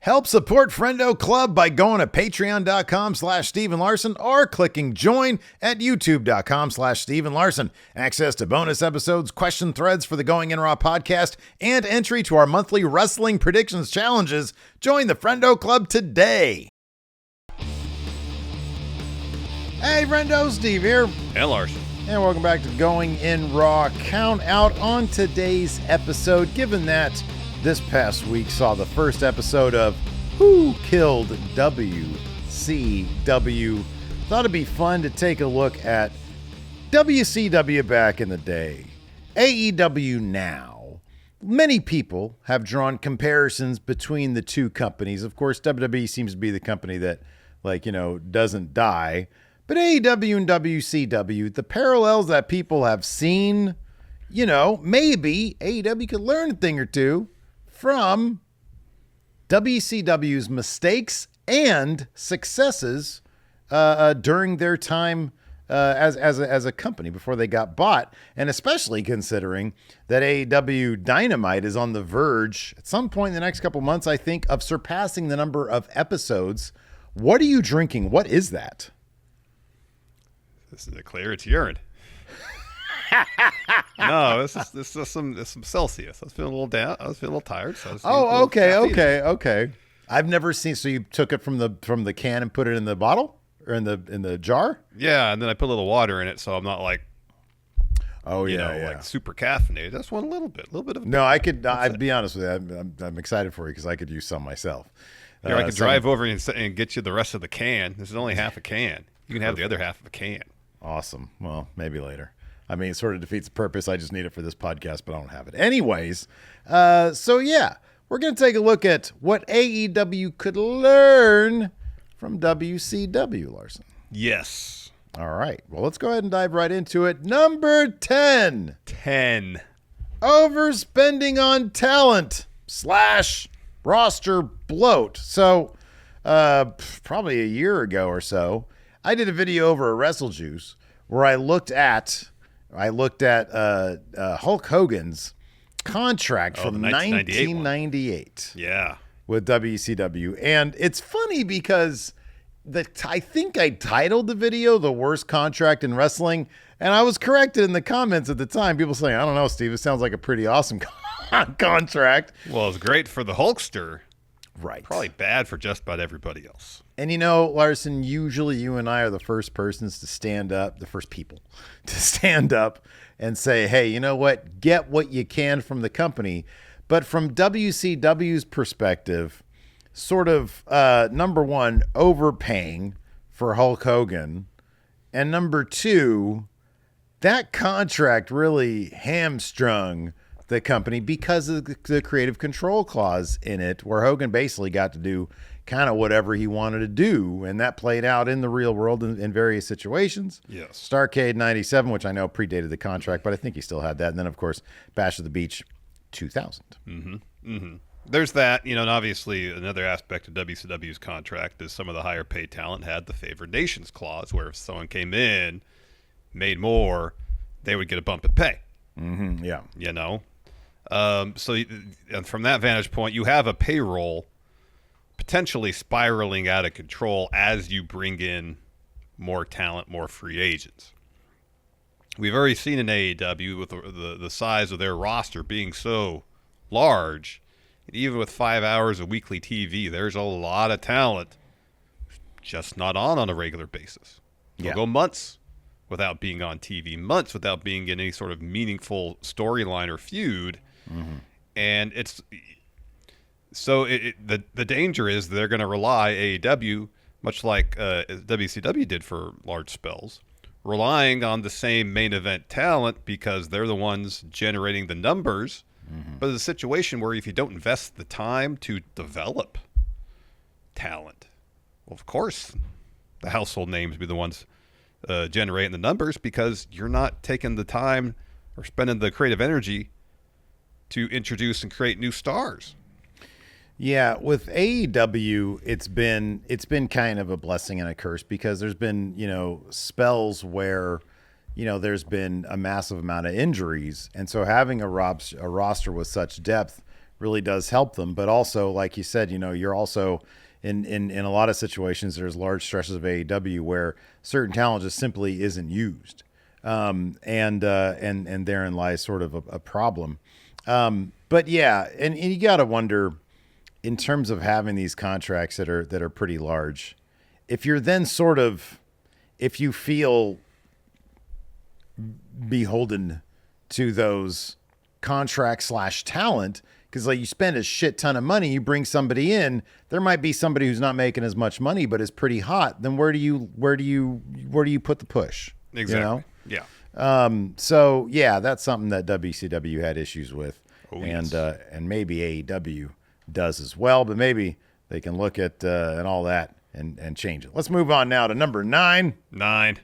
Help support Friendo Club by going to patreon.com/Steven Larson or clicking join at youtube.com/Steven Larson. Access to bonus episodes, question threads for the Going In Raw podcast, and entry to our monthly wrestling predictions challenges. Join the Friendo Club today. Hey, Friendo, Steve here. And Larson. And welcome back to Going In Raw Count Out on today's episode, given that this past week saw the first episode of Who Killed WCW. Thought it'd be fun to take a look at WCW back in the day, AEW now. Many people have drawn comparisons between the two companies. Of course, WWE seems to be the company that, doesn't die. But AEW and WCW, the parallels that people have seen, maybe AEW could learn a thing or two from WCW's mistakes and successes during their time as a company before they got bought, and especially considering that AEW Dynamite is on the verge at some point in the next couple months, I think, of surpassing the number of episodes. What are you drinking? What is that? This is clear. It's urine. No, this is some Celsius. I was feeling a little down. I was feeling a little tired. So Okay. I've never seen. So you took it from the can and put it in the bottle or in the jar? Yeah, and then I put a little water in it, so I'm not like, like super caffeinated. That's one little bit of. No, I'd be honest with you. I'm excited for you because I could use some myself. I could drive over and get you the rest of the can. This is only half a can. You can have the other half of a can. Awesome. Well, maybe later. I mean, it sort of defeats the purpose. I just need it for this podcast, but I don't have it. Anyways, we're going to take a look at what AEW could learn from WCW, Larson. Yes. All right. Well, let's go ahead and dive right into it. Number 10. 10. Overspending on talent / roster bloat. So, probably a year ago or so, I did a video over at WrestleJuice where I looked at Hulk Hogan's contract from 1998. Yeah, with WCW, and it's funny because I think I titled the video "The Worst Contract in Wrestling," and I was corrected in the comments at the time. People saying, "I don't know, Steve. It sounds like a pretty awesome contract." Well, it's great for the Hulkster. Right. Probably bad for just about everybody else. And Larson, usually you and I are the first persons to stand up, the first people to stand up and say, hey, you know what? Get what you can from the company. But from WCW's perspective, sort of, number one, overpaying for Hulk Hogan. And number two, that contract really hamstrung the company because of the creative control clause in it, where Hogan basically got to do kind of whatever he wanted to do, and that played out in the real world in various situations. Yes. Starrcade 97, which I know predated the contract, but I think he still had that. And then, of course, Bash at the Beach 2000. Mm-hmm. Mm-hmm. There's that, and obviously another aspect of WCW's contract is some of the higher paid talent had the favored nations clause, where if someone came in, made more, they would get a bump in pay. Mm-hmm. Yeah. So from that vantage point, you have a payroll potentially spiraling out of control as you bring in more talent, more free agents. We've already seen in AEW with the size of their roster being so large, even with 5 hours of weekly TV, there's a lot of talent just not on a regular basis. They'll go months without being on TV, months without being in any sort of meaningful storyline or feud. Mm-hmm. And it's so the danger is they're going to rely AEW, much like WCW did for large spells, relying on the same main event talent because they're the ones generating the numbers. Mm-hmm. But it's a situation where if you don't invest the time to develop talent, well, of course, the household names be the ones generating the numbers because you're not taking the time or spending the creative energy to introduce and create new stars. Yeah, with AEW, it's been kind of a blessing and a curse because there's been, spells where, there's been a massive amount of injuries. And so having a roster with such depth really does help them. But also, like you said, you're also in a lot of situations, there's large stretches of AEW where certain talent just simply isn't used. And therein lies sort of a problem. But yeah, and you got to wonder, in terms of having these contracts that are pretty large, if you're then if you feel beholden to those contracts / talent, because like you spend a shit ton of money, you bring somebody in, there might be somebody who's not making as much money but is pretty hot. Then where do you put the push? Exactly. Yeah. So yeah, that's something that WCW had issues with, yes. And maybe AEW does as well, but maybe they can look at and all that and change it. Let's move on now to number 9. 9.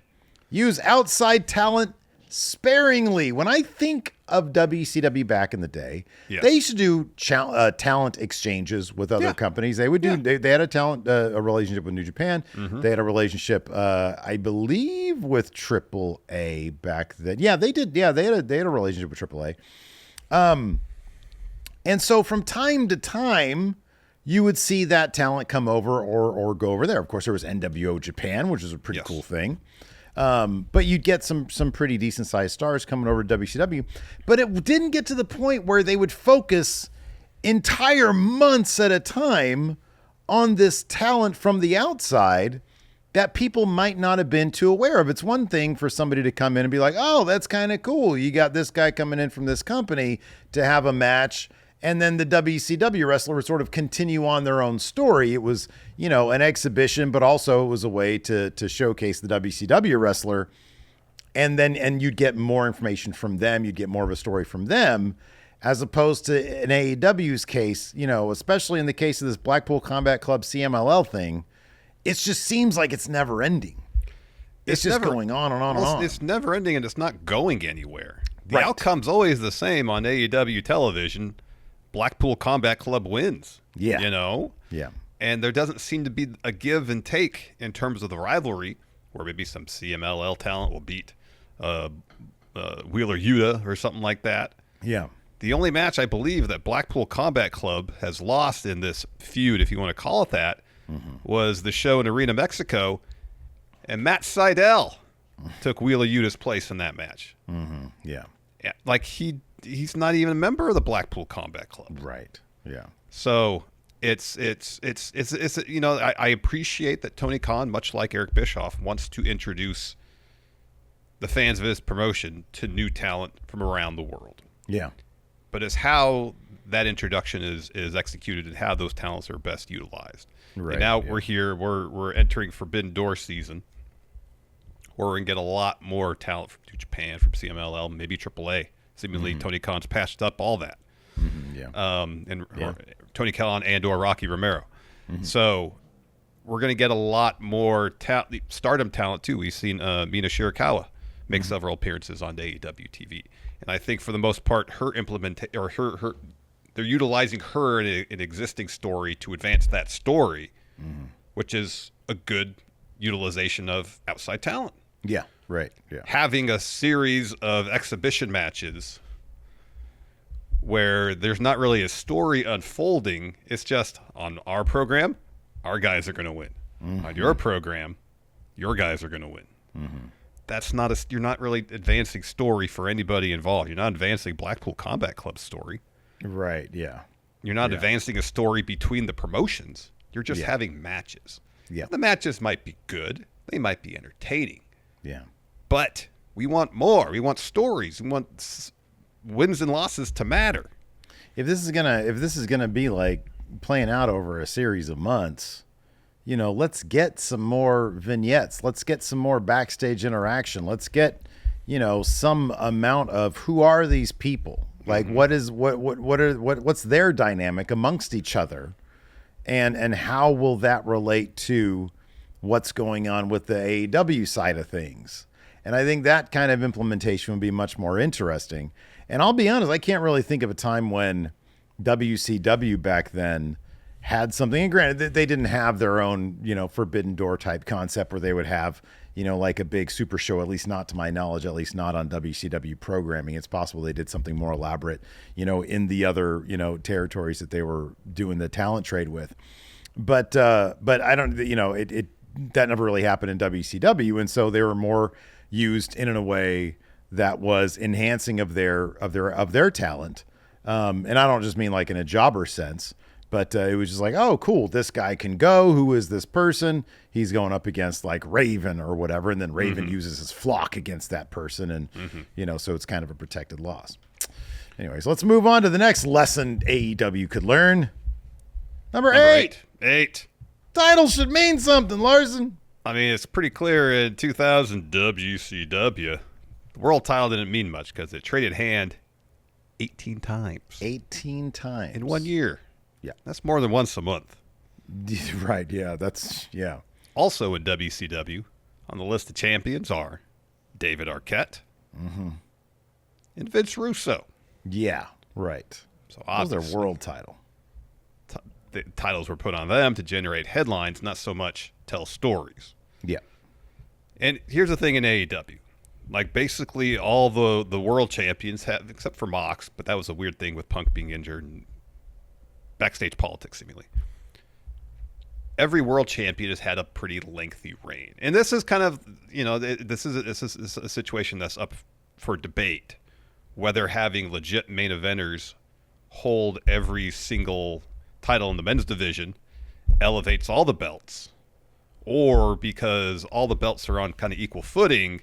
Use outside talent sparingly. When I think of WCW back in the day, Yes. they used to do talent exchanges with other companies. They would do. They had a relationship with New Japan. They had a relationship, I believe, with AAA back then. Yeah, they did. Yeah, they had a relationship with AAA. And so from time to time, you would see that talent come over or go over there. Of course, there was NWO Japan, which was a pretty cool thing. But you'd get some pretty decent sized stars coming over to WCW, but it didn't get to the point where they would focus entire months at a time on this talent from the outside that people might not have been too aware of. It's one thing for somebody to come in and be like, oh, that's kind of cool. You got this guy coming in from this company to have a match. And then the WCW wrestler would sort of continue on their own story. It was, an exhibition, but also it was a way to showcase the WCW wrestler. And you'd get more information from them. You'd get more of a story from them, as opposed to in AEW's case, especially in the case of this Blackpool Combat Club CMLL thing, it just seems like it's never ending. It's just going on and on and on. It's never ending, and it's not going anywhere. The outcome's always the same on AEW television. Blackpool Combat Club wins. Yeah. Yeah. And there doesn't seem to be a give and take in terms of the rivalry, where maybe some CMLL talent will beat Wheeler Yuta or something like that. Yeah. The only match I believe that Blackpool Combat Club has lost in this feud, if you want to call it that, was the show in Arena, Mexico, and Matt Sydal took Wheeler Yuta's place in that match. Yeah. Like he's not even a member of the Blackpool Combat Club. Right. Yeah. So it's I appreciate that Tony Khan, much like Eric Bischoff, wants to introduce the fans of his promotion to new talent from around the world. Yeah. But it's how that introduction is executed and how those talents are best utilized. Right. And now we're here. We're entering Forbidden Door season, where we're gonna get a lot more talent from New Japan, from CMLL, maybe AAA. Seemingly, Tony Khan's patched up all that. Or Tony Khan and/or Rocky Romero. So we're going to get a lot more Stardom talent too. We've seen Mina Shirakawa make several appearances on AEW TV, and I think for the most part, they're utilizing her in an existing story to advance that story, which is a good utilization of outside talent. Yeah. Right. Yeah. Having a series of exhibition matches where there's not really a story unfolding. It's just on our program, our guys are going to win. On your program, your guys are going to win. That's you're not really advancing story for anybody involved. You're not advancing Blackpool Combat Club's story. Right. Yeah. You're not advancing a story between the promotions. You're just having matches. Yeah. The matches might be good. They might be entertaining. Yeah. But we want more. We want stories. We want wins and losses to matter. If this is gonna be like playing out over a series of months, let's get some more vignettes. Let's get some more backstage interaction. Let's get, some amount of who are these people? Like what's their dynamic amongst each other, and how will that relate to what's going on with the AEW side of things? And I think that kind of implementation would be much more interesting. And I'll be honest, I can't really think of a time when WCW back then had something. And granted, they didn't have their own, Forbidden Door type concept where they would have, like a big super show, at least not to my knowledge, at least not on WCW programming. It's possible they did something more elaborate, in the other, territories that they were doing the talent trade with. But I don't, that never really happened in WCW. And so they were more used in a way that was enhancing of their talent. And I don't just mean like in a jobber sense, but it was just like, oh, cool, this guy can go. Who is this person? He's going up against like Raven or whatever. And then Raven uses his flock against that person. And, so it's kind of a protected loss. Anyways, let's move on to the next lesson AEW could learn. Number eight. Titles should mean something, Larson. I mean, it's pretty clear in 2000 WCW, the world title didn't mean much because it traded hand 18 times. 18 times. In 1 year. Yeah. That's more than once a month. Right, yeah. Also in WCW, on the list of champions are David Arquette and Vince Russo. Yeah, right. So that was their world title. The titles were put on them to generate headlines, not so much tell stories. Yeah. And here's the thing in AEW. Like, basically all the world champions have, except for Mox, but that was a weird thing with Punk being injured and backstage politics, seemingly. Every world champion has had a pretty lengthy reign. And this is kind of, this is a situation that's up for debate, whether having legit main eventers hold every single title in the men's division elevates all the belts, or because all the belts are on kind of equal footing,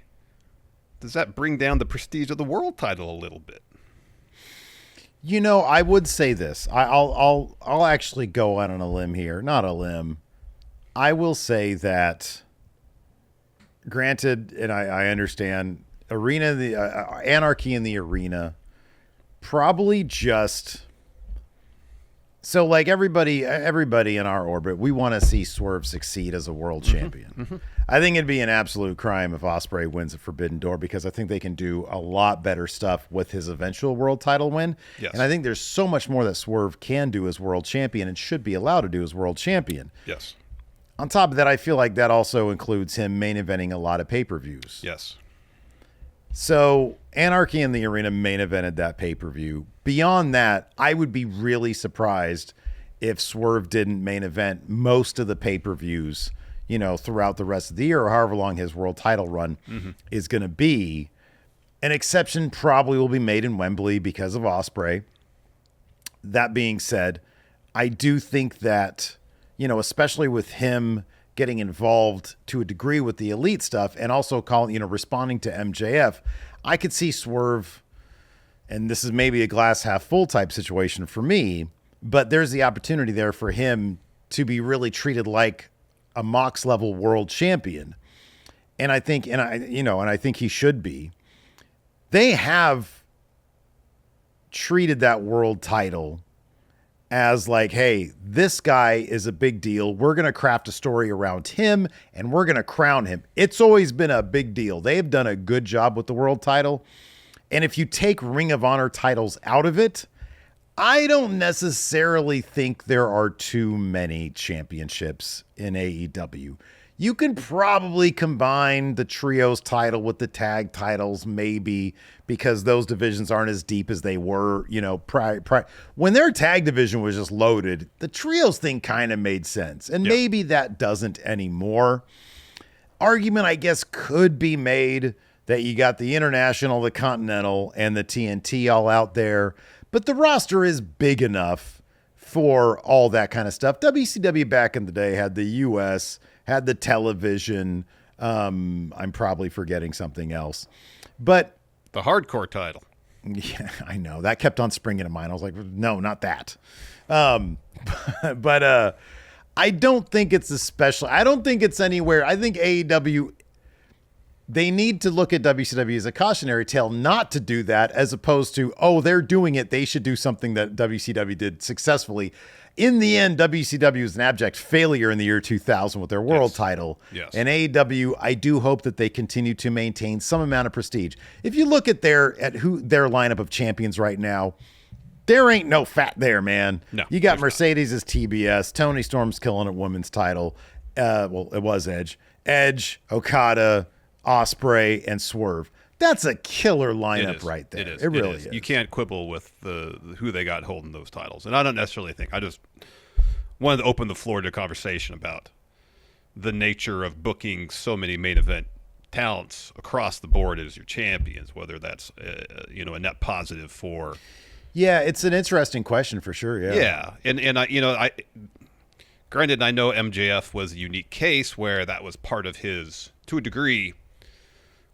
does that bring down the prestige of the world title a little bit? I would say this. I'll actually go out on a limb here. Not a limb. I will say that, granted, and I understand, anarchy in the arena, probably just. So, like everybody in our orbit, we want to see Swerve succeed as a world champion. I think it'd be an absolute crime if Ospreay wins a Forbidden Door, because I think they can do a lot better stuff with his eventual world title win. Yes. And I think there's so much more that Swerve can do as world champion and should be allowed to do as world champion. Yes. On top of that, I feel like that also includes him main eventing a lot of pay-per-views. Yes. So Anarchy in the Arena main evented that pay-per-view. Beyond that, I would be really surprised if Swerve didn't main event most of the pay-per-views, throughout the rest of the year, or however long his world title run is going to be. An exception probably will be made in Wembley because of Ospreay. That being said, I do think that, especially with him getting involved to a degree with the elite stuff and also responding to MJF, I could see Swerve, and this is maybe a glass half full type situation for me, but there's the opportunity there for him to be really treated like a Mox level world champion. And I think, I think he should be. They have treated that world title as like, hey, this guy is a big deal. We're going to craft a story around him and we're going to crown him. It's always been a big deal. They've done a good job with the world title. And if you take Ring of Honor titles out of it, I don't necessarily think there are too many championships in AEW. You can probably combine the trios title with the tag titles, maybe, because those divisions aren't as deep as they were, when their tag division was just loaded, the trios thing kind of made sense. And maybe that doesn't anymore. Argument, I guess, could be made that you got the International, the Continental, and the TNT all out there, but the roster is big enough for all that kind of stuff. WCW back in the day had the US, had the television. I'm probably forgetting something else, but the hardcore title. Yeah, I know that kept on springing to mind. I was like, no, not that. But I don't think it's I don't think it's anywhere. I think AEW, they need to look at WCW as a cautionary tale not to do that, as opposed to, oh, they're doing it, they should do something that WCW did successfully. In the end, WCW is an abject failure in the year 2000 with their world title. Yes. And AEW, I do hope that they continue to maintain some amount of prestige. If you look at their lineup of champions right now, There ain't no fat there, man. No, You got there's Mercedes as TBS. Tony Storm's killing a women's title. Well, it was Edge. Edge, Okada, Osprey, and Swerve. That's a killer lineup right there. It really is. You can't quibble with who they got holding those titles. And I don't necessarily think. I just wanted to open the floor to a conversation about the nature of booking so many main event talents across the board as your champions, whether that's a net positive for. Yeah, it's an interesting question for sure. Yeah, and I granted, I know MJF was a unique case where that was part of his, to a degree.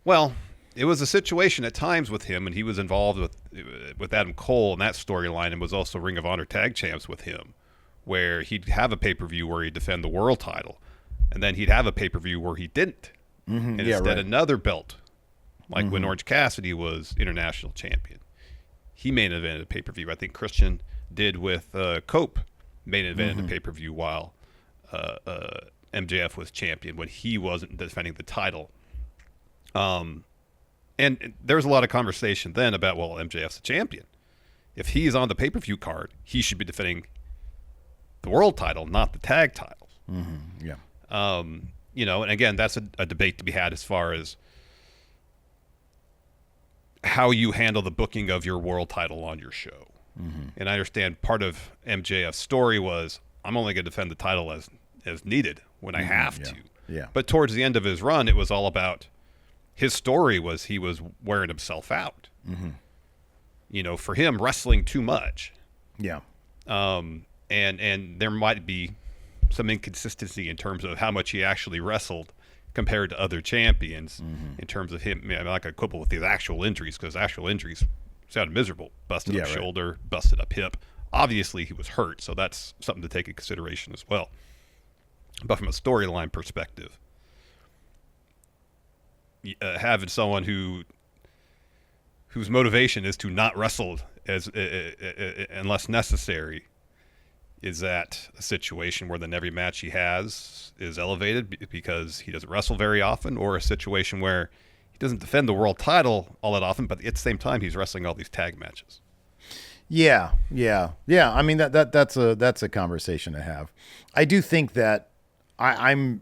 Well, it was a situation at times with him, and he was involved with Adam Cole in that storyline, and was also Ring of Honor tag champs with him, where he'd have a pay-per-view where he'd defend the world title, and then he'd have a pay-per-view where he didn't, and instead another belt, like when Orange Cassidy was international champion. He main evented a pay-per-view. I think Christian did with Cope, main evented a pay-per-view while MJF was champion when he wasn't defending the title. And there was a lot of conversation then about, well, MJF's a champion. If he's on the pay-per-view card, he should be defending the world title, not the tag titles. Yeah. And again, that's a debate to be had as far as how you handle the booking of your world title on your show. And I understand part of MJF's story was, I'm only going to defend the title as needed when I have to. Yeah. But towards the end of his run, it was all about his story was he was wearing himself out. For him, wrestling too much. Yeah. And there might be some inconsistency in terms of how much he actually wrestled compared to other champions in terms of him. I mean, I'm not going to quibble with his actual injuries, because actual injuries sounded miserable. Busted up shoulder, busted up hip. Obviously, he was hurt, so that's something to take into consideration as well. But from a storyline perspective, having someone whose motivation is to not wrestle unless necessary, is that a situation where then every match he has is elevated because he doesn't wrestle very often, or a situation where he doesn't defend the world title all that often, but at the same time he's wrestling all these tag matches? Yeah. I mean, that's a conversation to have. I do think that I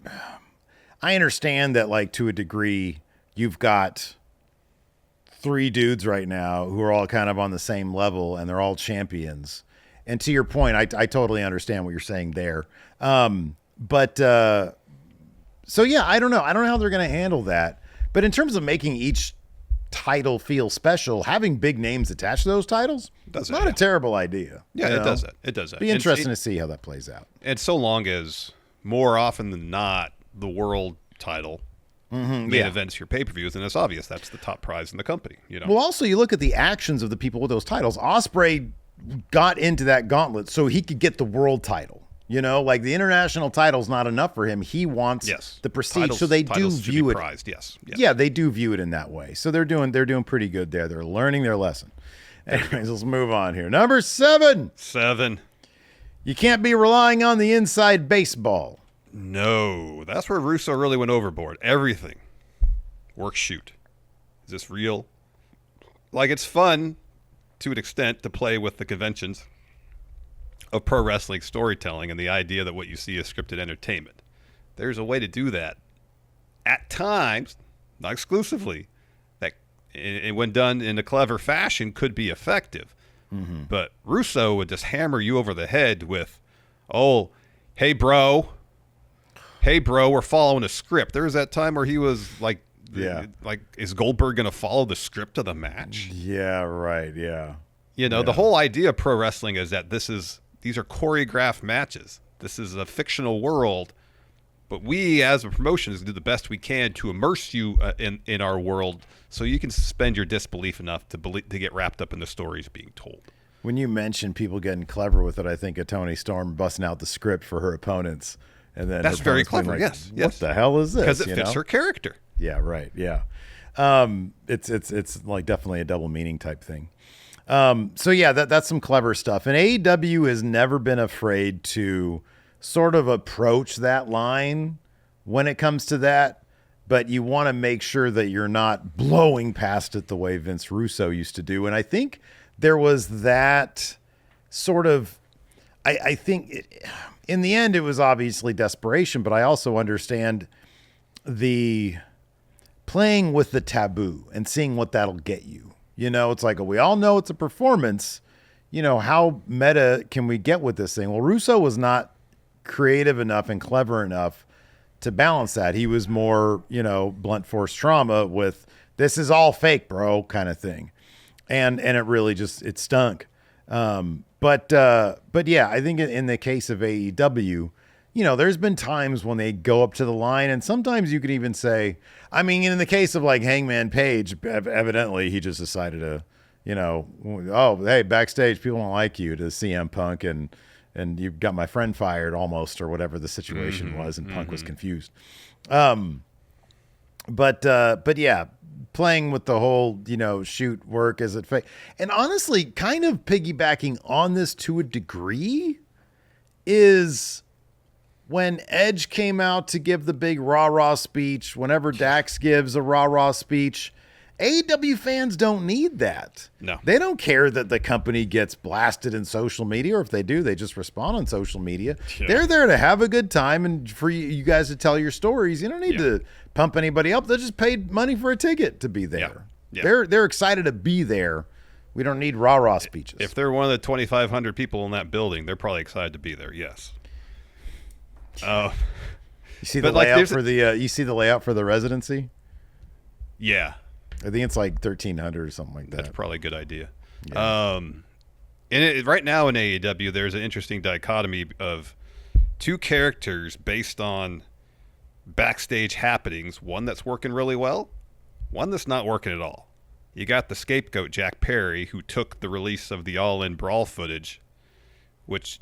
understand that, like, to a degree, you've got three dudes right now who are all kind of on the same level, and they're all champions. And to your point, I totally understand what you're saying there. So yeah, I don't know. I don't know how they're going to handle that. But in terms of making each title feel special, having big names attached to those titles, that's not a terrible idea. Yeah, it does that. It does that. Be interesting to see how that plays out. And so long as, more often than not, the world title main events your pay-per-views, and it's obvious that's the top prize in the company. Well, also, you look at the actions of the people with those titles. Osprey got into that gauntlet so he could get the world title. Like, the international title's not enough for him. He wants the prestige. So they do view it. Prized. Yes. Yeah, they do view it in that way. So they're doing pretty good there. They're learning their lesson. Anyways, let's move on here. Number 7. You can't be relying on the inside baseball. No, that's where Russo really went overboard. Everything. Work shoot. Is this real? Like, it's fun to an extent to play with the conventions of pro wrestling storytelling and the idea that what you see is scripted entertainment. There's a way to do that at times, not exclusively, that and when done in a clever fashion could be effective. But Russo would just hammer you over the head with, oh, hey bro, we're following a script. There was that time where he was like, is Goldberg going to follow the script of the match? Yeah, right. Yeah. The whole idea of pro wrestling is that these are choreographed matches. This is a fictional world, but we as a promotion do the best we can to immerse you in our world, so you can suspend your disbelief enough to get wrapped up in the stories being told. When you mention people getting clever with it, I think of Toni Storm busting out the script for her opponents, and then that's very clever. Like, yes. What the hell is this? Because it fits her character. Yeah. Right. Yeah. It's like definitely a double meaning type thing. So yeah, that's some clever stuff. And AEW has never been afraid to sort of approach that line when it comes to that, but you want to make sure that you're not blowing past it the way Vince Russo used to do. And I think there was that sort of, I think in the end, it was obviously desperation, but I also understand the playing with the taboo and seeing what that'll get you. It's like, we all know it's a performance. How meta can we get with this thing? Well, Russo was not creative enough and clever enough to balance that. He was more, blunt force trauma with this is all fake, bro, kind of thing. And it really just, it stunk. But yeah, I think in the case of AEW, there's been times when they go up to the line, and sometimes you can even say, I mean, in the case of like Hangman Page, evidently he just decided to, oh, hey, backstage, people don't like you, to CM Punk, and you got my friend fired almost, or whatever the situation was, and Punk was confused. But yeah, playing with the whole, shoot, work, is it fake? And honestly, kind of piggybacking on this to a degree is when Edge came out to give the big rah-rah speech, whenever Dax gives a rah-rah speech, AEW fans don't need that. No. They don't care that the company gets blasted in social media, or if they do, they just respond on social media. Yeah. They're there to have a good time and for you guys to tell your stories. You don't need to pump anybody up. They just paid money for a ticket to be there. Yeah. They're excited to be there. We don't need rah-rah speeches. If they're one of the 2,500 people in that building, they're probably excited to be there. Yes. You see the layout for the you see the layout for the residency? Yeah. I think it's like 1,300 or something like that. That's probably a good idea. Yeah. And right now in AEW, there's an interesting dichotomy of two characters based on backstage happenings. One that's working really well, one that's not working at all. You got the scapegoat, Jack Perry, who took the release of the All-In Brawl footage, which,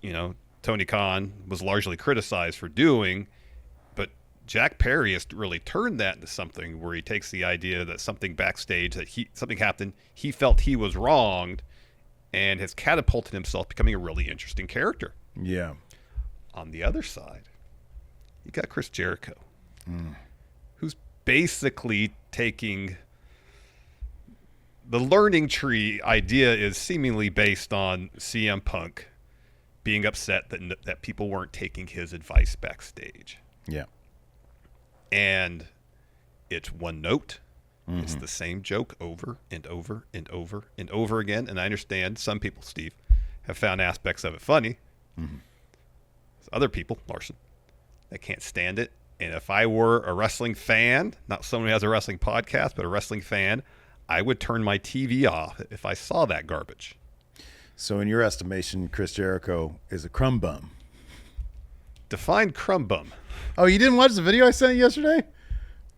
Tony Khan was largely criticized for doing. Jack Perry has really turned that into something where he takes the idea that something backstage, something happened, he felt he was wronged, and has catapulted himself becoming a really interesting character. Yeah. On the other side, you got Chris Jericho, who's basically taking the learning tree idea is seemingly based on CM Punk being upset that people weren't taking his advice backstage. Yeah. And it's one note. It's the same joke over and over and over and over again. And I understand some people, Steve, have found aspects of it funny. Other people, Larson, they can't stand it. And if I were a wrestling fan, not someone who has a wrestling podcast, but a wrestling fan, I would turn my TV off if I saw that garbage. So in your estimation, Chris Jericho is a crumb bum. Define crumb bum. Oh, you didn't watch the video I sent you yesterday?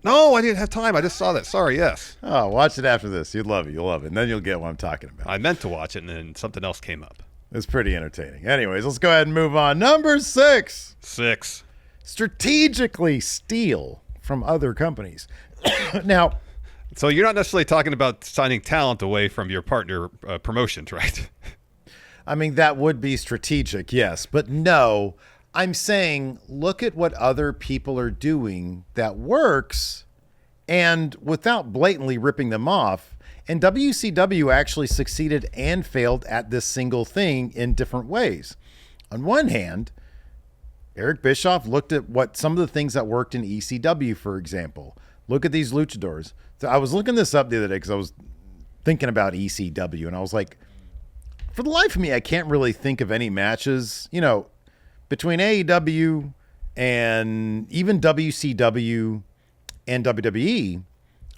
No, I didn't have time. I just saw that. Sorry, yes. Oh, watch it after this. You'd love it. You'll love it. And then you'll get what I'm talking about. I meant to watch it, and then something else came up. It's pretty entertaining. Anyways, let's go ahead and move on. Number 6. Strategically steal from other companies. Now, so you're not necessarily talking about signing talent away from your partner promotions, right? I mean, that would be strategic, yes. But no, I'm saying look at what other people are doing that works, and without blatantly ripping them off. And WCW actually succeeded and failed at this single thing in different ways. On one hand, Eric Bischoff looked at what some of the things that worked in ECW, for example. Look at these luchadors. So I was looking this up the other day because I was thinking about ECW, and I was like, for the life of me, I can't really think of any matches, between AEW and even WCW and WWE.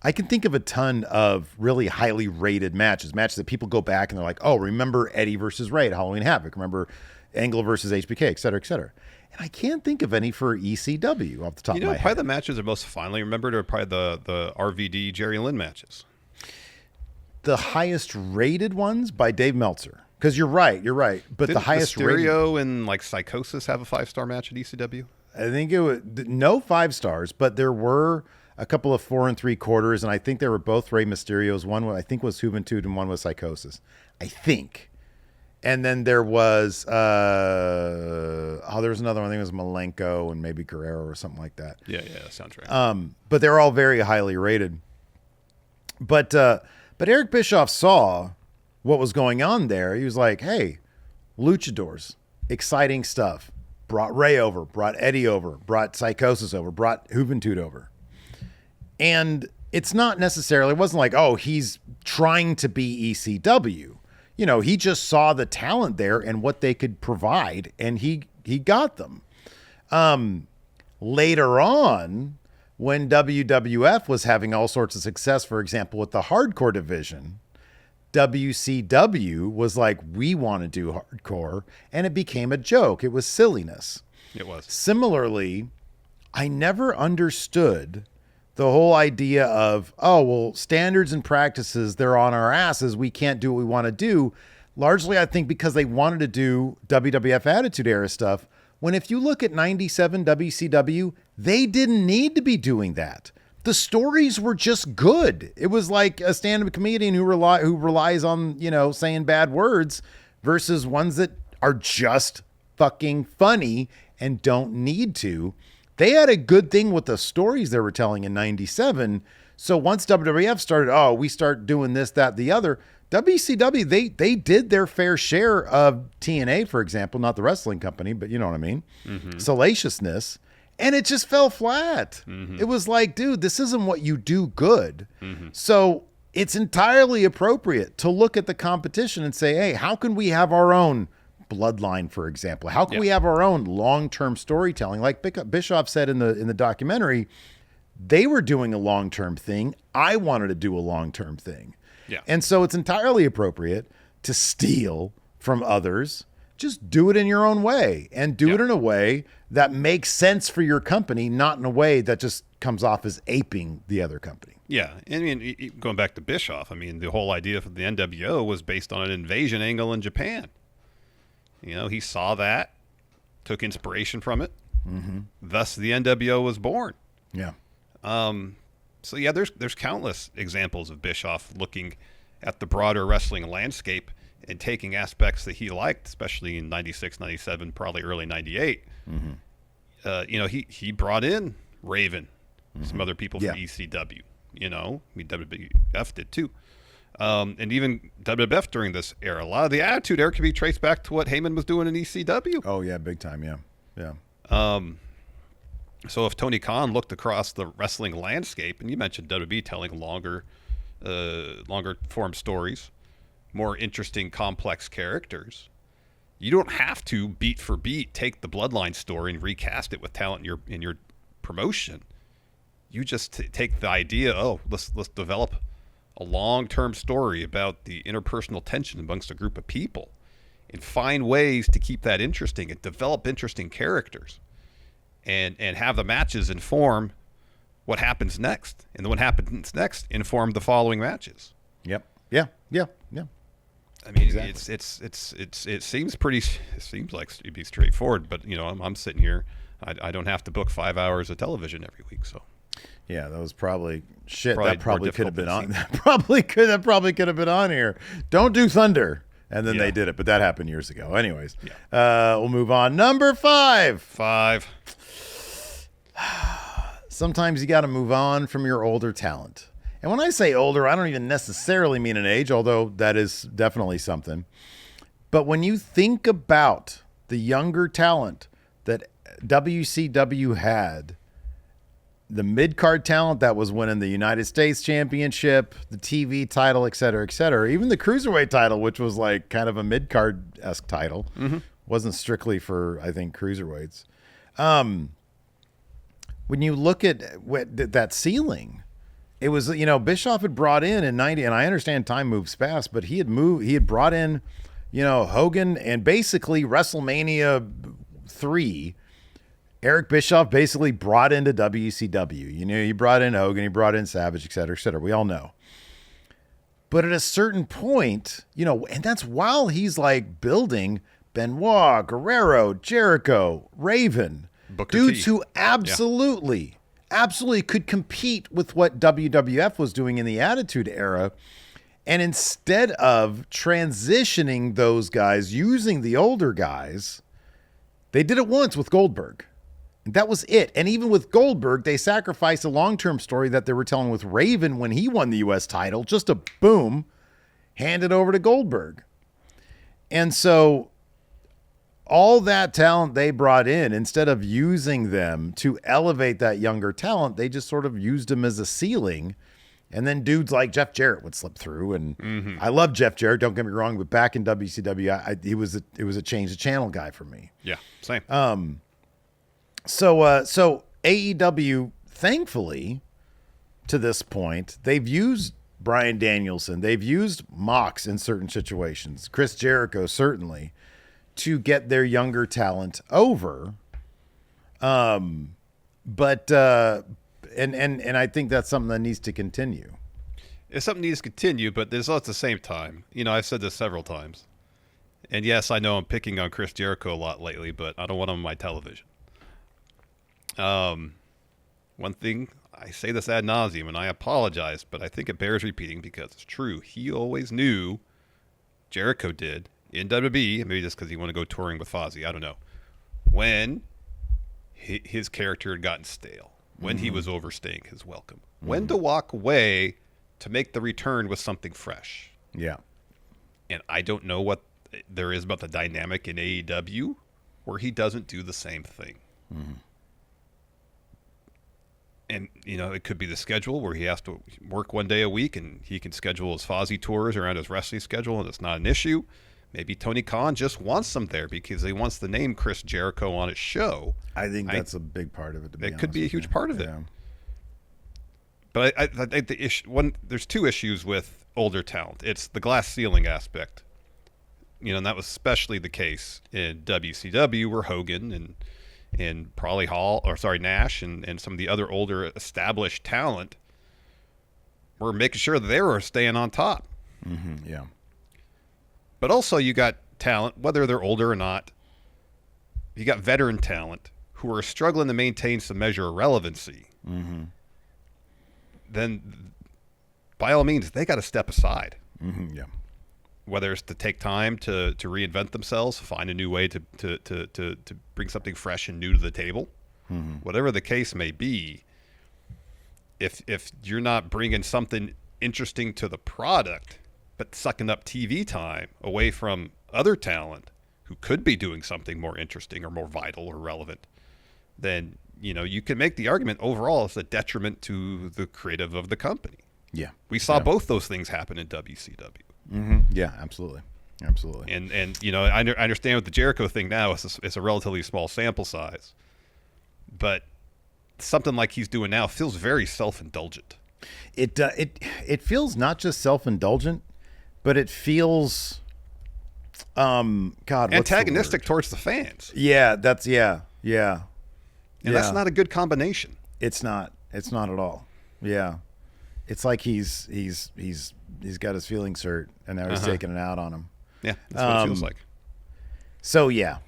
I can think of a ton of really highly rated matches that people go back and they're like, oh, remember Eddie versus Ray at Halloween Havoc? Remember Angle versus HBK, et cetera, et cetera. And I can't think of any for ECW off the top of my head. Probably the matches are most finally remembered are probably the RVD Jerry Lynn matches. The highest rated ones by Dave Meltzer. Because you're right. But Didn't the highest Mysterio and like Psychosis have a 5-star match at ECW? I think it was no 5 stars, but there were a couple of 4 3/4, and I think they were both Rey Mysterios. One I think was Juventud, and one was Psychosis. I think. And then there was there was another one. I think it was Malenko and maybe Guerrero or something like that. Yeah, sounds right. But they're all very highly rated. But Eric Bischoff saw what was going on there. He was like, hey, luchadors, exciting stuff. Brought Ray over, brought Eddie over, brought Psychosis over, brought Juventud over. And it's not necessarily, it wasn't like, oh, he's trying to be ECW. You know, he just saw the talent there and what they could provide, and he got them. Later on, when WWF was having all sorts of success, for example, with the hardcore division, WCW was like, we want to do hardcore, and it became a joke. It was silliness. It was. Similarly, I never understood the whole idea of, oh, well, standards and practices, they're on our asses. We can't do what we want to do. Largely, I think because they wanted to do WWF Attitude Era stuff, when if you look at 97 WCW, they didn't need to be doing that. The stories were just good. It was like a stand-up comedian who relies on, you know, saying bad words versus ones that are just fucking funny and don't need to. They had a good thing with the stories they were telling in 97. So once WWF started, oh, we start doing this, that, the other, WCW, they did their fair share of TNA, for example, not the wrestling company, but you know what I mean? Salaciousness. And it just fell flat. It was like, dude, this isn't what you do good. So it's entirely appropriate to look at the competition and say, hey, how can we have our own bloodline, for example? How can we have our own long-term storytelling? Like Bischoff said in the documentary, they were doing a long-term thing. I wanted to do a long-term thing. Yeah. And so it's entirely appropriate to steal from others. Just do it in your own way, and do it in a way that makes sense for your company, not in a way that just comes off as aping the other company. Yeah. I mean, going back to Bischoff, I mean, the whole idea for the NWO was based on an invasion angle in Japan. You know, he saw that, took inspiration from it. Thus, the NWO was born. Yeah. So yeah, there's countless examples of Bischoff looking at the broader wrestling landscape and taking aspects that he liked, especially in 96, 97, probably early 98. You know, he brought in Raven, some other people from ECW. You know, I mean, WWF did too. And even WWF during this era. A lot of the Attitude Era can be traced back to what Heyman was doing in ECW. Oh, yeah, big time, yeah. So if Tony Khan looked across the wrestling landscape, and you mentioned WWE telling longer form stories, more interesting, complex characters, you don't have to beat for beat take the Bloodline story and recast it with talent in your promotion. You just take the idea, let's develop a long-term story about the interpersonal tension amongst a group of people and find ways to keep that interesting and develop interesting characters and have the matches inform what happens next. And then what happens next inform the following matches. Yep. Yeah. I mean, exactly. it seems like it'd be straightforward, but you know, I'm sitting here, I don't have to book 5 hours of television every week, so. Yeah, that was probably shit. Probably that probably more could have been on. difficult That probably could have been on here. Don't do Thunder, and then they did it, but that happened years ago. Anyways, we'll move on. Number 5. Sometimes you got to move on from your older talent. And when I say older, I don't even necessarily mean an age, although that is definitely something. But when you think about the younger talent that WCW had, the mid-card talent that was winning the United States Championship, the TV title, et cetera, even the Cruiserweight title, which was like kind of a mid-card-esque title, wasn't strictly for, I think, Cruiserweights. When you look at that ceiling, it was, you know, Bischoff had brought in 90, and I understand time moves fast, but he had brought in, you know, Hogan, and basically WrestleMania 3, Eric Bischoff basically brought into WCW. You know, he brought in Hogan, he brought in Savage, et cetera, we all know. But at a certain point, you know, and that's while he's like building Benoit, Guerrero, Jericho, Raven, Booker dudes T. who absolutely could compete with what WWF was doing in the Attitude Era. And instead of transitioning those guys, using the older guys, they did it once with Goldberg. And that was it. And even with Goldberg, they sacrificed a long-term story that they were telling with Raven when he won the U.S. title, just to boom, hand it over to Goldberg. And so all that talent they brought in, instead of using them to elevate that younger talent, they just sort of used them as a ceiling. And then dudes like Jeff Jarrett would slip through. And I love Jeff Jarrett, don't get me wrong, but back in WCW, it was a change the channel guy for me. Yeah, same. So AEW, thankfully, to this point, they've used Bryan Danielson, they've used Mox in certain situations, Chris Jericho certainly, to get their younger talent over. But I think that's something that needs to continue. It's something that needs to continue, but there's also at the same time, I've said this several times. And yes, I know I'm picking on Chris Jericho a lot lately, but I don't want him on my television. One thing, I say this ad nauseum, and I apologize, but I think it bears repeating because it's true. He always knew, Jericho did, in WWE, maybe just because he wanted to go touring with Fozzy, I don't know, when his character had gotten stale, when he was overstaying his welcome, when to walk away to make the return with something fresh. Yeah. And I don't know what there is about the dynamic in AEW where he doesn't do the same thing. And, it could be the schedule where he has to work one day a week and he can schedule his Fozzy tours around his wrestling schedule and it's not an issue. Maybe Tony Khan just wants them there because he wants the name Chris Jericho on his show. I think that's a big part of it. It could be a huge part of it. But I think there's two issues with older talent. It's the glass ceiling aspect. And that was especially the case in WCW where Hogan and probably Nash and some of the other older established talent were making sure that they were staying on top. Yeah. But also you got talent, whether they're older or not, you got veteran talent who are struggling to maintain some measure of relevancy. Then by all means, they got to step aside. Yeah. Whether it's to take time to reinvent themselves, find a new way to bring something fresh and new to the table, whatever the case may be, if you're not bringing something interesting to the product, but sucking up TV time away from other talent who could be doing something more interesting or more vital or relevant, then, you can make the argument overall it's a detriment to the creative of the company. Yeah. We saw both those things happen in WCW. Yeah, absolutely. And I understand with the Jericho thing now, it's a relatively small sample size, but something like he's doing now feels very self-indulgent. It feels not just self-indulgent, but it feels antagonistic towards the fans. Yeah, that's. And that's not a good combination. It's not at all. Yeah. It's like he's got his feelings hurt and now he's taking it out on him. Yeah, that's what it feels like. So yeah.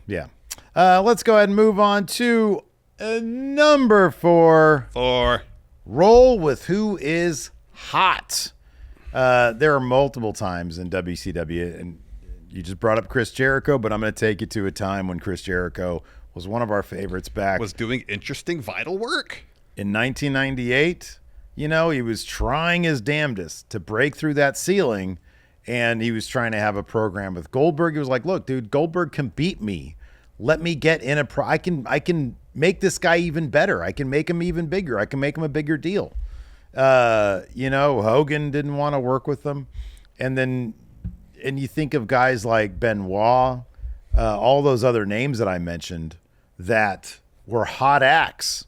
Let's go ahead and move on to number 4. Roll with who is hot. There are multiple times in WCW, and you just brought up Chris Jericho, but I'm going to take you to a time when Chris Jericho was one of our favorites back. Was doing interesting, vital work. In 1998, he was trying his damnedest to break through that ceiling, and he was trying to have a program with Goldberg. He was like, look, dude, Goldberg can beat me. Let me get in I can make this guy even better. I can make him even bigger. I can make him a bigger deal. Hogan didn't want to work with them. And you think of guys like Benoit, all those other names that I mentioned that were hot acts,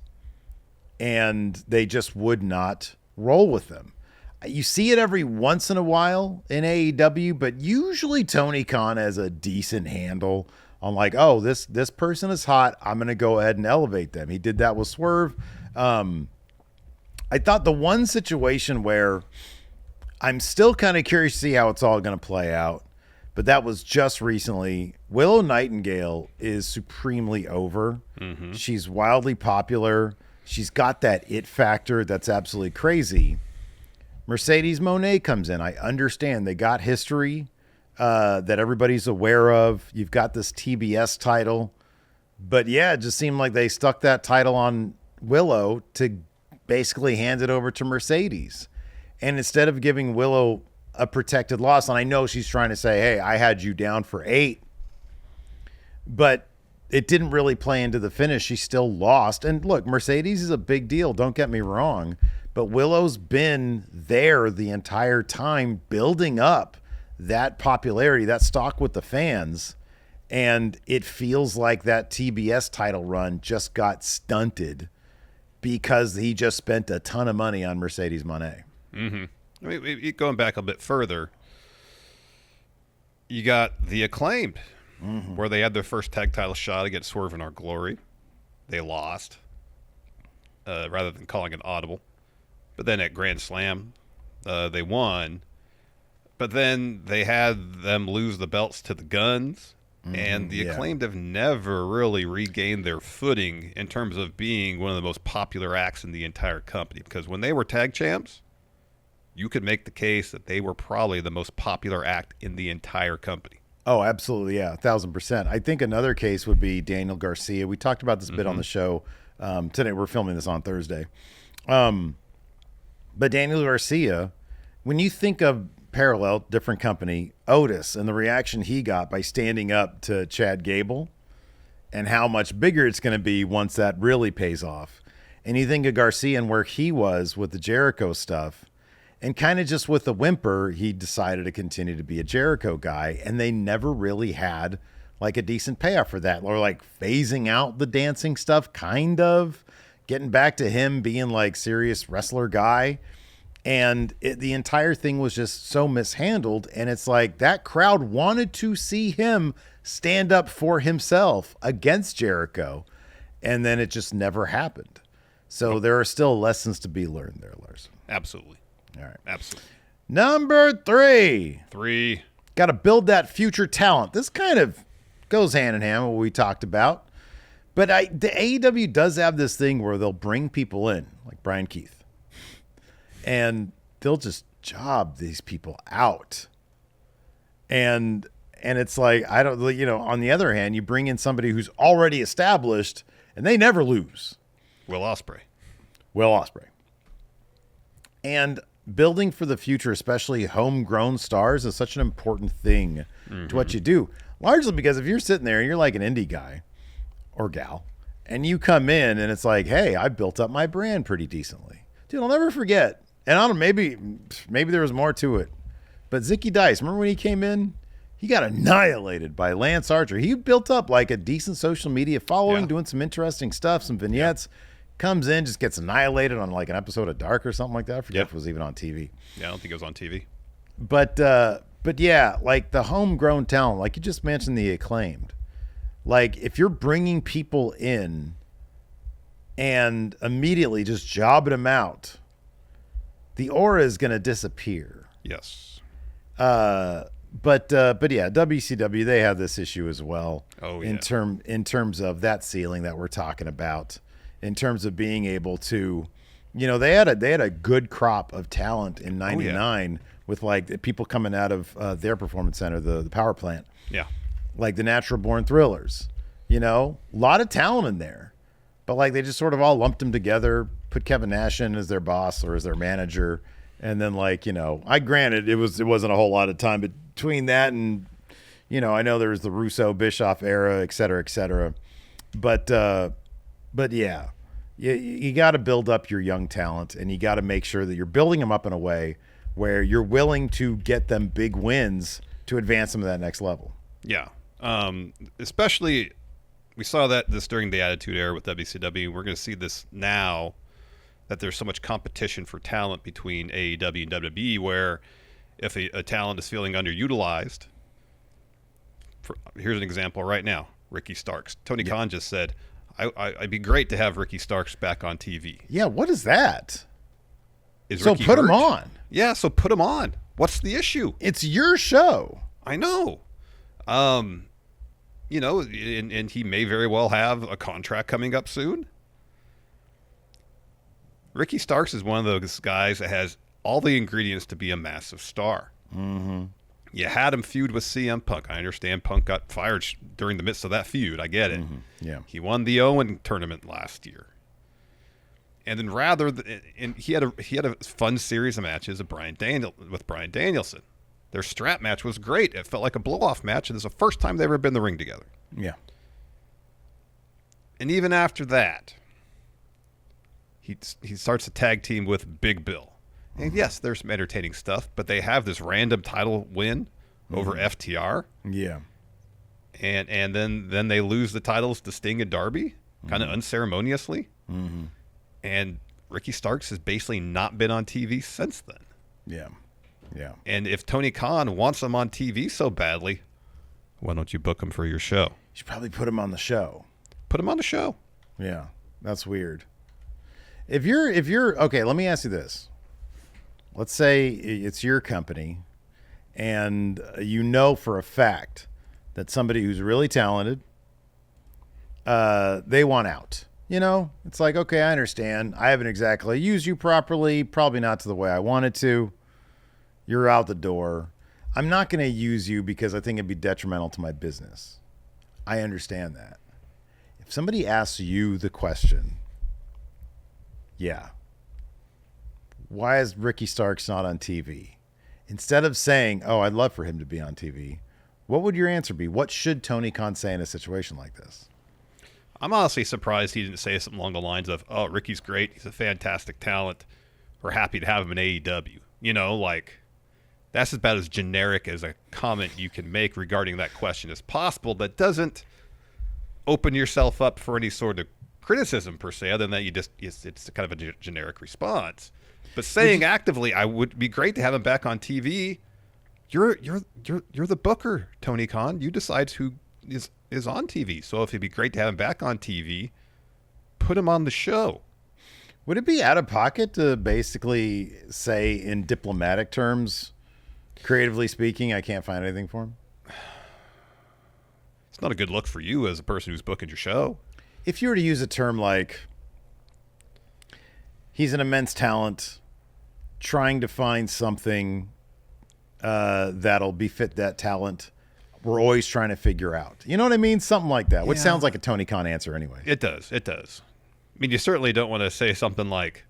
and they just would not roll with them. You see it every once in a while in AEW, but usually Tony Khan has a decent handle on like, oh, this person is hot. I'm going to go ahead and elevate them. He did that with Swerve. I thought the one situation where I'm still kind of curious to see how it's all going to play out, but that was just recently. Willow Nightingale is supremely over. She's wildly popular. She's got that it factor that's absolutely crazy. Mercedes Moné comes in. I understand they got history that everybody's aware of. You've got this TBS title. But yeah, it just seemed like they stuck that title on Willow to basically hand it over to Mercedes. And instead of giving Willow a protected loss, and I know she's trying to say, hey, I had you down for 8. but it didn't really play into the finish. She still lost. And look, Mercedes is a big deal. Don't get me wrong. But Willow's been there the entire time building up that popularity, that stock with the fans. And it feels like that TBS title run just got stunted because he just spent a ton of money on Mercedes Moné. Mm-hmm. I mean, going back a bit further, you got the Acclaimed, where they had their first tag title shot against Swerve in Our Glory. They lost, rather than calling it audible. But then at Grand Slam, they won. But then they had them lose the belts to the Guns. And the Acclaimed have never really regained their footing in terms of being one of the most popular acts in the entire company. Because when they were tag champs, you could make the case that they were probably the most popular act in the entire company. Oh, absolutely. Yeah, 1,000%. I think another case would be Daniel Garcia. We talked about this bit on the show today. We're filming this on Thursday. But Daniel Garcia, when you think of parallel, different company, Otis, and the reaction he got by standing up to Chad Gable and how much bigger it's going to be once that really pays off. And you think of Garcia and where he was with the Jericho stuff, and kind of just with a whimper, he decided to continue to be a Jericho guy, and they never really had like a decent payoff for that, or like phasing out the dancing stuff, kind of getting back to him being like serious wrestler guy. And the entire thing was just so mishandled. And it's like that crowd wanted to see him stand up for himself against Jericho. And then it just never happened. So there are still lessons to be learned there, Larson. Absolutely. All right. Absolutely. Number 3. 3. Got to build that future talent. This kind of goes hand in hand with what we talked about. But the AEW does have this thing where they'll bring people in, like Brian Keith. And they'll just job these people out. And it's like, I don't, on the other hand, you bring in somebody who's already established and they never lose. Will Ospreay. And building for the future, especially homegrown stars, is such an important thing to what you do. Largely because if you're sitting there and you're like an indie guy or gal, and you come in and it's like, hey, I built up my brand pretty decently. Dude, I'll never forget. And I don't know, maybe there was more to it. But Zicky Dice, remember when he came in? He got annihilated by Lance Archer. He built up like a decent social media following, doing some interesting stuff, some vignettes. Comes in, just gets annihilated on like an episode of Dark or something like that. I forget if it was even on TV. Yeah, I don't think it was on TV. But yeah, like the homegrown talent, like you just mentioned the Acclaimed. Like if you're bringing people in and immediately just jobbing them out, the aura is going to disappear. Yes. But yeah, WCW, they have this issue as well. Oh, yeah. In terms of that ceiling that we're talking about, in terms of being able to, they had a good crop of talent in '99 with like people coming out of their performance center, the power plant. Yeah. Like the Natural Born Thrillers, a lot of talent in there. But like they just sort of all lumped them together, put Kevin Nash in as their boss or as their manager, and then like I granted it wasn't a whole lot of time between that and I know there was the Russo Bischoff era, et cetera, but yeah, you got to build up your young talent and you got to make sure that you're building them up in a way where you're willing to get them big wins to advance them to that next level. Yeah, especially. We saw this during the Attitude Era with WCW. We're going to see this now that there's so much competition for talent between AEW and WWE, where if a talent is feeling underutilized, here's an example right now, Ricky Starks. Tony Khan just said, I'd be great to have Ricky Starks back on TV. Yeah, what is that? So Ricky put hurt? Him on. Yeah, so put him on. What's the issue? It's your show. I know. And he may very well have a contract coming up soon. Ricky Starks is one of those guys that has all the ingredients to be a massive star. Mm-hmm. You had him feud with CM Punk. I understand Punk got fired during the midst of that feud. I get it. Mm-hmm. Yeah. He won the Owen tournament last year. And then he had a fun series of matches with Brian Danielson. Their strap match was great. It felt like a blow-off match, and it's the first time they've ever been in the ring together. Yeah. And even after that, he starts a tag team with Big Bill. And yes, there's some entertaining stuff, but they have this random title win over FTR. Yeah. And then they lose the titles to Sting and Darby, kind of unceremoniously. Mm-hmm. And Ricky Starks has basically not been on TV since then. Yeah. Yeah. And if Tony Khan wants him on TV so badly, why don't you book him for your show? You should probably put him on the show. Put him on the show. Yeah. That's weird. If you're okay, let me ask you this. Let's say it's your company and you know for a fact that somebody who's really talented, they want out. You know, it's like, okay, I understand. I haven't exactly used you properly, probably not to the way I wanted to. You're out the door. I'm not going to use you because I think it'd be detrimental to my business. I understand that. If somebody asks you the question, yeah, why is Ricky Starks not on TV? Instead of saying, oh, I'd love for him to be on TV, what would your answer be? What should Tony Khan say in a situation like this? I'm honestly surprised he didn't say something along the lines of, oh, Ricky's great. He's a fantastic talent. We're happy to have him in AEW. You know, like, that's about as generic as a comment you can make regarding that question as possible that doesn't open yourself up for any sort of criticism per se, other than that it's kind of a generic response. But saying actively, I would be great to have him back on TV. You're the booker, Tony Khan. You decide who is on TV. So if it'd be great to have him back on TV, put him on the show. Would it be out of pocket to basically say in diplomatic terms, creatively speaking, I can't find anything for him? It's not a good look for you as a person who's booking your show. If you were to use a term like, he's an immense talent, trying to find something that'll befit that talent, we're always trying to figure out. You know what I mean? Something like that, which sounds like a Tony Khan answer anyway. It does. It does. I mean, you certainly don't want to say something like,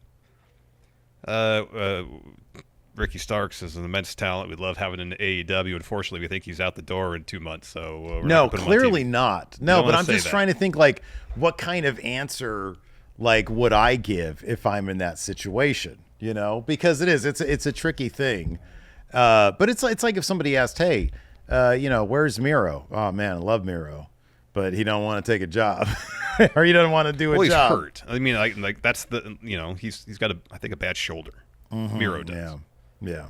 Ricky Starks is an immense talent. We love having an AEW. Unfortunately, we think he's out the door in 2 months. So we're no, clearly not. No, but I'm just trying to think, like, what kind of answer, like, would I give if I'm in that situation? You know, because it's a tricky thing. But it's like if somebody asked, hey, you know, where's Miro? Oh man, I love Miro, but he don't want to take a job, or he doesn't want to do a job. He's hurt. I mean, like that's the, you know, he's got I think a bad shoulder. Mm-hmm, Miro does. Yeah.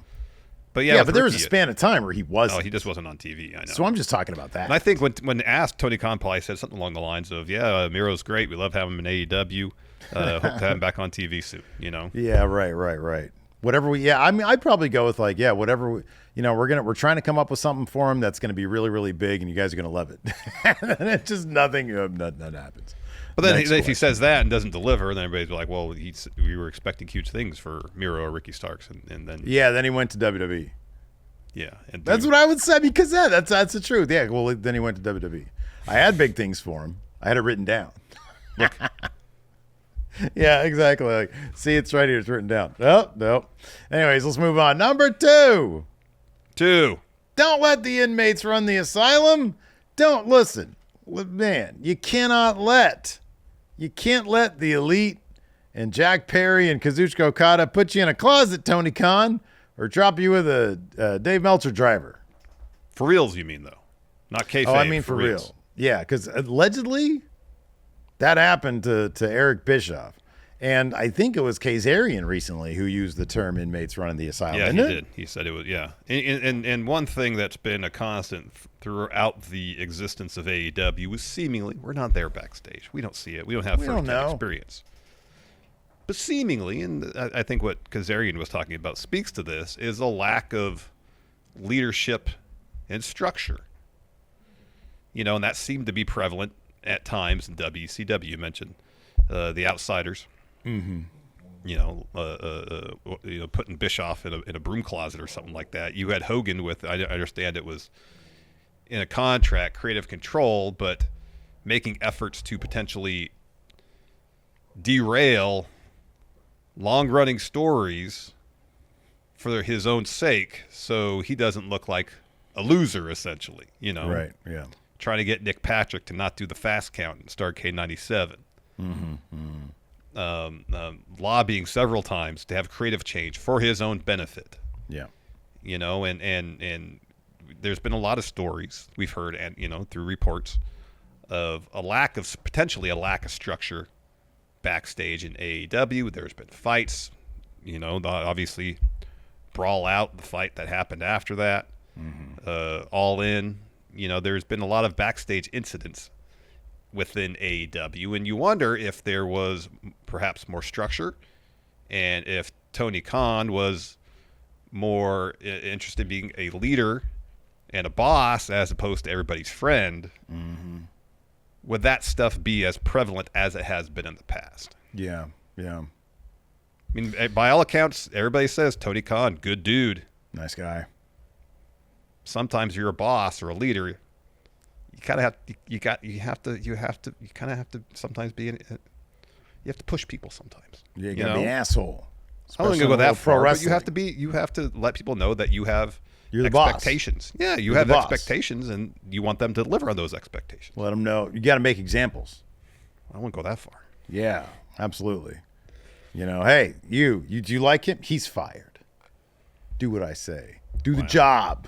But but there was a span of time where he wasn't. Oh, he just wasn't on TV. I know. So I'm just talking about that. And I think when asked, Tony Khan probably said something along the lines of, Miro's great. We love having him in AEW. Hope to have him back on TV soon, you know? Yeah, right. Whatever I mean, I'd probably go with like, whatever you know, we're trying to come up with something for him that's going to be really, really big, and you guys are going to love it. And it's just nothing happens. But then if he says that and doesn't deliver, then everybody's like, well, we were expecting huge things for Miro or Ricky Starks, and then then he went to WWE. Yeah, and that's what I would say, because that's the truth. Yeah, well, then he went to WWE. I had big things for him. I had it written down. Look. Yeah, exactly. Like, see, it's right here. It's written down. No. Anyways, let's move on. Number 2. Don't let the inmates run the asylum. Don't listen. Man, you can't let the Elite and Jack Perry and Kazuchika Okada put you in a closet, Tony Khan, or drop you with a Dave Meltzer driver. For reals, you mean, though? Not kayfabe. Oh, I mean for real. Yeah, because allegedly that happened to Eric Bischoff. And I think it was Kazarian recently who used the term inmates running the asylum. Yeah, he did. He said it was, yeah. And one thing that's been a constant throughout the existence of AEW was seemingly, we're not there backstage. We don't see it. We don't have first-hand experience. But seemingly, and I think what Kazarian was talking about speaks to this, is a lack of leadership and structure. You know, and that seemed to be prevalent at times in WCW. You mentioned the Outsiders. Mm-hmm. You know, putting Bischoff in a broom closet or something like that. You had Hogan with, I understand it was in a contract, creative control, but making efforts to potentially derail long-running stories for his own sake, so he doesn't look like a loser, essentially. You know, right? Yeah. trying to get Nick Patrick to not do the fast count in Starrcade 97. Lobbying several times to have creative change for his own benefit. Yeah. You know, and there's been a lot of stories we've heard, and you know, through reports of potentially a lack of structure backstage in AEW. There's been fights, you know, obviously Brawl Out, the fight that happened after that, All In. You know, there's been a lot of backstage incidents within AEW, and you wonder if there was perhaps more structure, and if Tony Khan was more interested in being a leader and a boss as opposed to everybody's friend. Would that stuff be as prevalent as it has been in the past? Yeah. I mean, by all accounts, everybody says Tony Khan, good dude, Nice guy. sometimes you're a boss or a leader. You kind of have you kind of have to sometimes be you have to push people sometimes. You you gotta know? be an asshole. I don't Especially go in the that world of pro far, but wrestling. you have to let people know that you have You're the boss. expectations. Yeah, you You're have the boss. expectations, and you want them to deliver on those expectations. Let them know. You got to make examples. I wouldn't go that far. Yeah, absolutely. You know, hey, do you like him? He's fired. Do what I say. Do the job.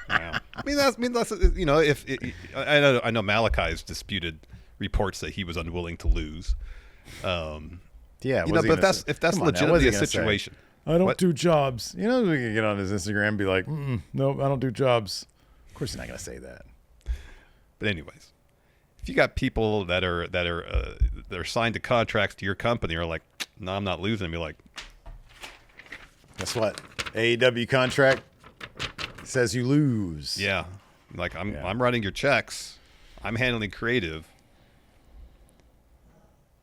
Yeah. I mean that's you know, if I know Malachi's disputed reports that he was unwilling to lose. Yeah, You know, but if that's legitimately a situation. I don't What? do jobs. You know, we can get on his Instagram and be like, nope, I don't do jobs. Of course, he's not going to say that. But anyways, if you got people that are signed to contracts to your company are like, no, I'm not losing. Be like, Guess what? AEW contract says you lose. yeah, like I'm writing your checks, I'm handling creative.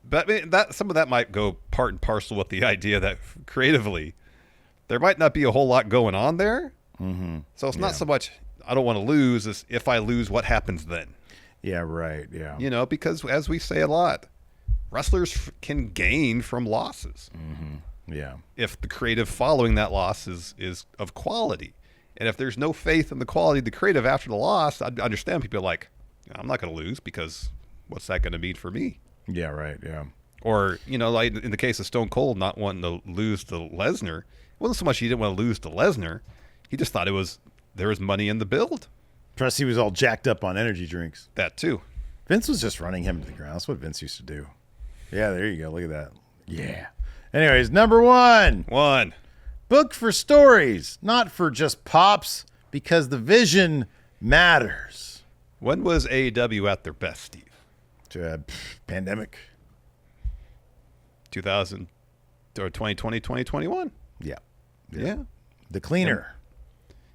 But I mean, that some of that might go part and parcel with the idea that creatively there might not be a whole lot going on there. So it's not so much I don't want to lose as if I lose, what happens then? Yeah, right. Yeah. You know, because as we say a lot, wrestlers can gain from losses Yeah. if the creative following that loss is of quality. And if there's no faith in the quality of the creative after the loss, I'd understand people are like, I'm not going to lose because what's that going to mean for me? Yeah, right. Yeah. Or, you know, like in the case of Stone Cold not wanting to lose to Lesnar, it wasn't so much he didn't want to lose to Lesnar. He just thought there was money in the build. Plus, he was all jacked up on energy drinks. That too. Vince was just running him to the ground. That's what Vince used to do. Yeah, there you go. Look at that. Yeah. Anyways, number one. Book for stories, not for just pops, because the vision matters. When was AEW at their best, Steve? Pandemic. 2000 or 2020, 2021. Yeah. Yeah. The cleaner.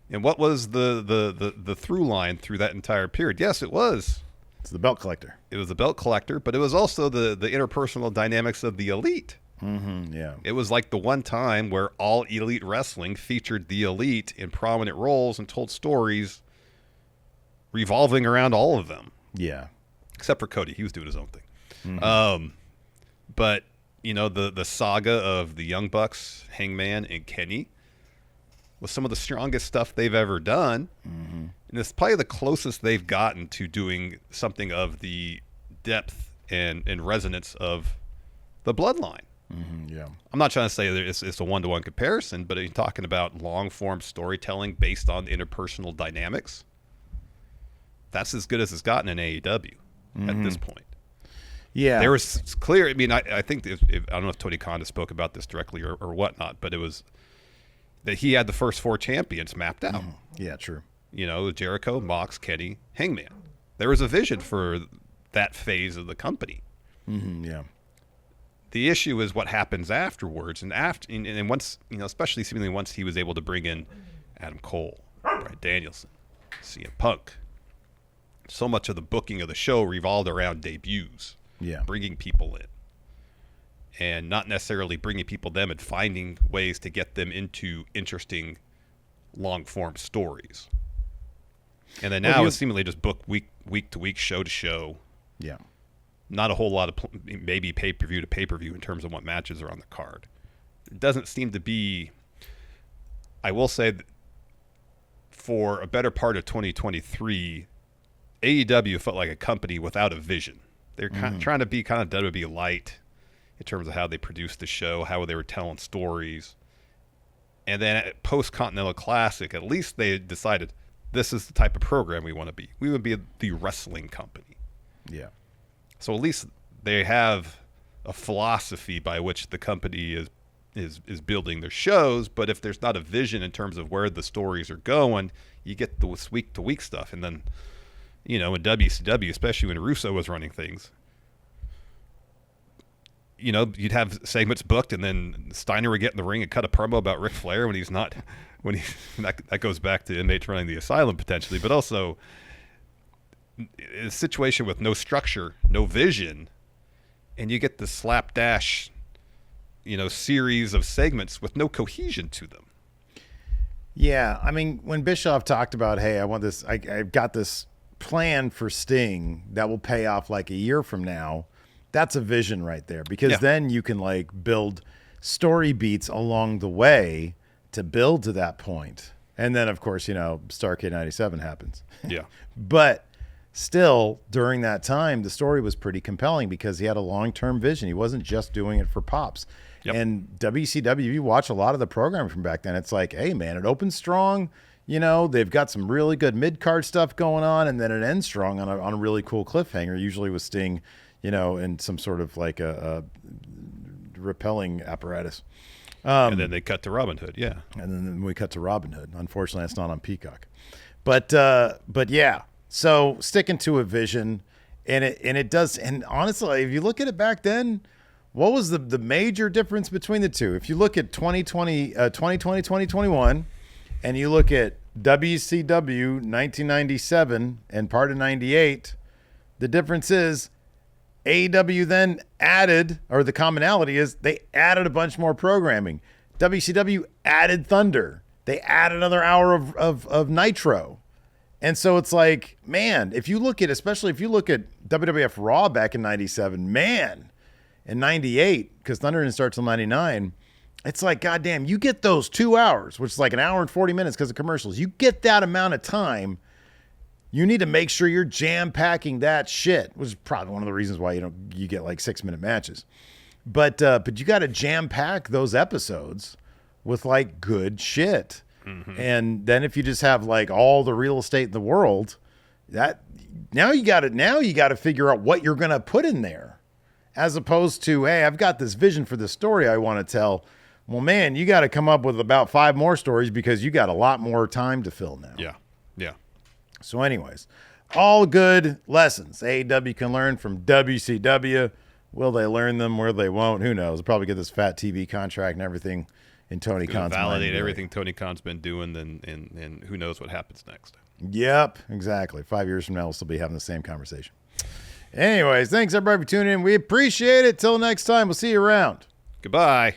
And what was the through line through that entire period? Yes, it was. It's the belt collector. It was the belt collector, but it was also the interpersonal dynamics of the elite. Yeah. It was like the one time where all elite wrestling featured the elite in prominent roles and told stories revolving around all of them. Yeah. Except for Cody. He was doing his own thing. But, you know, the saga of the Young Bucks, Hangman, and Kenny was some of the strongest stuff they've ever done. And it's probably the closest they've gotten to doing something of the depth and resonance of the bloodline. Yeah. I'm not trying to say that it's a one-to-one comparison, but you're talking about long-form storytelling based on interpersonal dynamics. That's as good as it's gotten in AEW at this point. Yeah. There was clear. I mean, I think I don't know if Tony Khan spoke about this directly or whatnot, but it was that he had the first four champions mapped out. Yeah, true. You know, Jericho, Mox, Kenny, Hangman. There was a vision for that phase of the company. Yeah. The issue is what happens afterwards, and once, you know, especially seemingly once he was able to bring in Adam Cole, Bryan Danielson, CM Punk. So much of the booking of the show revolved around debuts, bringing people in, and not necessarily bringing people them and finding ways to get them into interesting, long-form stories. And then now it's seemingly just book week to week, show to show. Yeah. Not a whole lot of maybe pay-per-view to pay-per-view in terms of what matches are on the card. It doesn't seem to be, I will say, that for a better part of 2023, AEW felt like a company without a vision. They're trying to be kind of WWE light in terms of how they produced the show, how they were telling stories. And then at post-Continental Classic, at least they decided this is the type of program we want to be. We would be the wrestling company. Yeah. So at least they have a philosophy by which the company is building their shows. But if there's not a vision in terms of where the stories are going, you get this week-to-week stuff. And then, in WCW, especially when Russo was running things, you'd have segments booked, and then Steiner would get in the ring and cut a promo about Ric Flair that goes back to inmates running the asylum potentially, but also a situation with no structure, no vision, and you get the slapdash, series of segments with no cohesion to them. Yeah, I mean, when Bischoff talked about, hey, I want this, I've got this plan for Sting that will pay off like a year from now. That's a vision right there, because then you can like build story beats along the way to build to that point. And then, of course, Starrcade 97 happens. Yeah. But still, during that time, the story was pretty compelling because he had a long-term vision. He wasn't just doing it for pops. Yep. And WCW, you watch a lot of the programming from back then, it's like, hey, man, it opens strong. They've got some really good mid-card stuff going on, and then it ends strong on a really cool cliffhanger, usually with Sting, in some sort of like a repelling apparatus. And then they cut to Robin Hood, yeah. And then we cut to Robin Hood. Unfortunately, it's not on Peacock. But yeah, so sticking to a vision, and it does. And honestly, if you look at it back then, what was the major difference between the two? If you look at 2020, 2021, and you look at WCW 1997 and part of 98, the difference is AEW then added, or the commonality is they added a bunch more programming. WCW added Thunder. They added another hour of Nitro. And so it's like, man, especially if you look at WWF Raw back in 97, man, in 98, because Thunder didn't start till 99, it's like, goddamn, you get those 2 hours, which is like an hour and 40 minutes because of commercials. You get that amount of time. You need to make sure you're jam-packing that shit, which is probably one of the reasons why you get like 6-minute matches. But you got to jam-pack those episodes with like good shit. Mm-hmm. And then if you just have like all the real estate in the world, that now you got to figure out what you're going to put in there, as opposed to, hey, I've got this vision for the story I want to tell. Well, man, you got to come up with about 5 more stories because you got a lot more time to fill now. Yeah. Yeah. So anyways, all good lessons AEW can learn from WCW. Will they learn them where they won't? Who knows? They'll probably get this fat TV contract and everything in Tony Khan's mind. Validate everything Tony Khan's been doing, and who knows what happens next. Yep, exactly. 5 years from now, we'll still be having the same conversation. Anyways, thanks everybody for tuning in. We appreciate it. Till next time, we'll see you around. Goodbye.